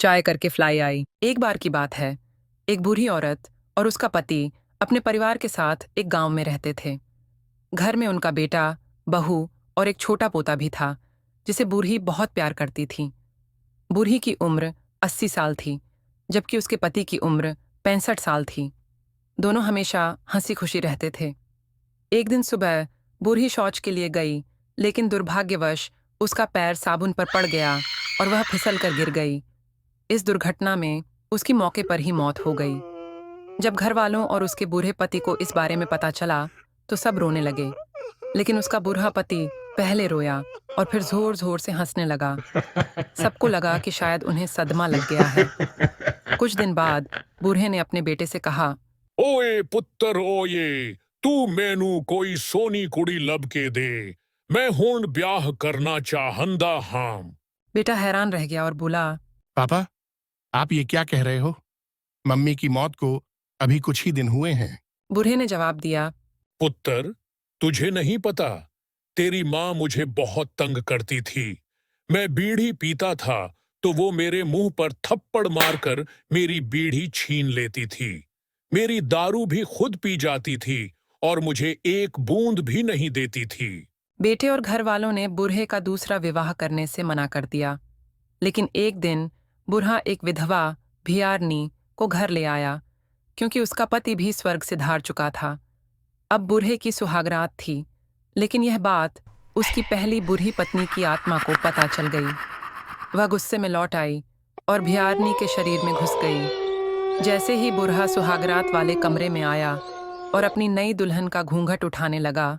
चाय करके फ्लाई आई। एक बार की बात है, एक बूढ़ी औरत और उसका पति अपने परिवार के साथ एक गांव में रहते थे। घर में उनका बेटा, बहू और एक छोटा पोता भी था, जिसे बूढ़ी बहुत प्यार करती थी। बूढ़ी की उम्र 80 साल थी, जबकि उसके पति की उम्र 65 साल थी। दोनों हमेशा हंसी खुशी रहते थे। एक दिन सुबह बूढ़ी शौच के लिए गई, लेकिन दुर्भाग्यवश उसका पैर साबुन पर पड़ गया और वह फिसल कर गिर गई। इस दुर्घटना में उसकी मौके पर ही मौत हो गई। जब घर वालों और उसके बूढ़े पति को इस बारे में पता चला, तो सब रोने लगे। लेकिन उसका बूढ़ा पति पहले रोया और फिर जोर जोर से हंसने लगा। सबको लगा कि शायद उन्हें सदमा लग गया है। कुछ दिन बाद बूढ़े ने अपने बेटे से कहा, ओए पुत्र ओए, तू मैनू कोई सोनी कुड़ी लब के दे, मैं हुण ब्याह करना चाहंदा हां। बेटा हैरान रह गया और बोला, पापा, आप ये क्या कह रहे हो? मम्मी की मौत को अभी कुछ ही दिन हुए हैं। बूढ़े ने जवाब दिया, पुत्र, तुझे नहीं पता, तेरी माँ मुझे बहुत तंग करती थी। मैं बीड़ी पीता था तो वो मेरे मुंह पर थप्पड़ मारकर मेरी बीड़ी छीन लेती थी। मेरी दारू भी खुद पी जाती थी और मुझे एक बूंद भी नहीं देती थी। बेटे और घर वालों ने बूढ़े का दूसरा विवाह करने से मना कर दिया। लेकिन एक दिन बूढ़ा एक विधवा भियारनी को घर ले आया, क्योंकि उसका पति भी स्वर्ग से धार चुका था। अब बूढ़े की सुहागरात थी, लेकिन यह बात उसकी पहली बूढ़ी पत्नी की आत्मा को पता चल गई। वह गुस्से में लौट आई और भियारनी के शरीर में घुस गई। जैसे ही बूढ़ा सुहागरात वाले कमरे में आया और अपनी नई दुल्हन का घूंघट उठाने लगा,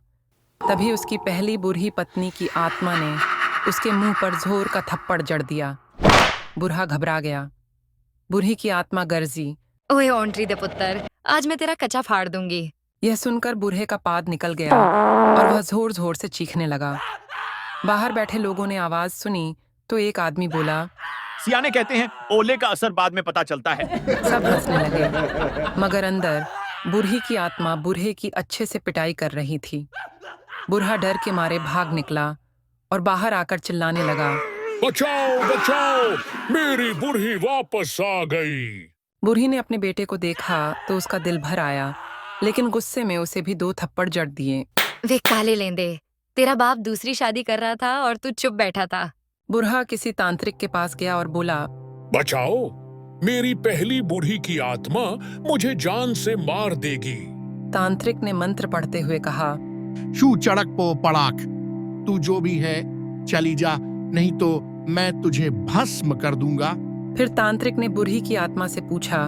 तभी उसकी पहली बूढ़ी पत्नी की आत्मा ने उसके मुंह पर जोर का थप्पड़ जड़ दिया। बूढ़ा घबरा गया। बूढ़ी की आत्मा गर्जी, ओए ओंट्री दे पुत्तर, आज मैं तेरा कच्चा फाड़ दूंगी। यह सुनकर बूढ़े का पाद निकल गया और वह जोर जोर से चीखने लगा। बाहर बैठे लोगों ने आवाज सुनी तो एक आदमी बोला, सियाने कहते हैं ओले का असर बाद में पता चलता है। सब हंसने लगे, मगर अंदर बूढ़ी की आत्मा बूढ़े की अच्छे से पिटाई कर रही थी। बूढ़ा डर के मारे भाग निकला और बाहर आकर चिल्लाने लगा, बचाओ बचाओ, मेरी बूढ़ी वापस आ गई। बूढ़ी ने अपने बेटे को देखा तो उसका दिल भर आया, लेकिन गुस्से में उसे भी 2 थप्पड़ जड़ दिए। वे काले लेंदे, तेरा बाप दूसरी शादी कर रहा था और तू चुप बैठा था। बूढ़ा किसी तांत्रिक के पास गया और बोला, बचाओ, मेरी पहली बूढ़ी की आत्मा मुझे जान से मार देगी। तांत्रिक ने मंत्र पढ़ते हुए कहा, शू चड़क पो पड़ाक, तू जो भी है चली जा, नहीं तो मैं तुझे भस्म कर दूंगा। फिर तांत्रिक ने बूढ़ी की आत्मा से पूछा,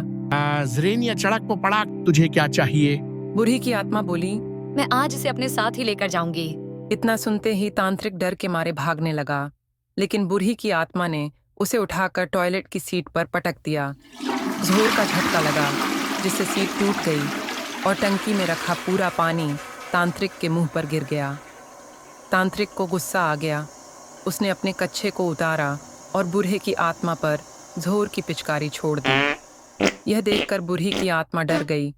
जरेनिया चड़क पो पड़ाक, तुझे क्या चाहिए? बूढ़ी की आत्मा बोली, मैं आज इसे अपने साथ ही लेकर जाऊंगी। इतना सुनते ही तांत्रिक डर के मारे भागने लगा, लेकिन बूढ़ी की आत्मा ने उसे उठाकर टॉयलेट की सीट पर पटक दिया। जोर का झटका लगा, जिससे सीट टूट गई और टंकी में रखा पूरा पानी तांत्रिक के मुंह पर गिर गया। तांत्रिक को गुस्सा आ गया। उसने अपने कच्छे को उतारा और बूढ़े की आत्मा पर जोर की पिचकारी छोड़ दी। यह देखकर बूढ़ी की आत्मा डर गई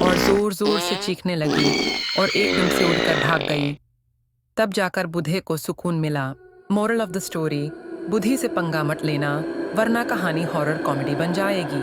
और जोर जोर से चीखने लगी और एकदम से उड़कर भाग गई। तब जाकर बुद्धे को सुकून मिला। मोरल ऑफ द स्टोरी, बुद्धि से पंगा मत लेना, वरना कहानी हॉरर कॉमेडी बन जाएगी।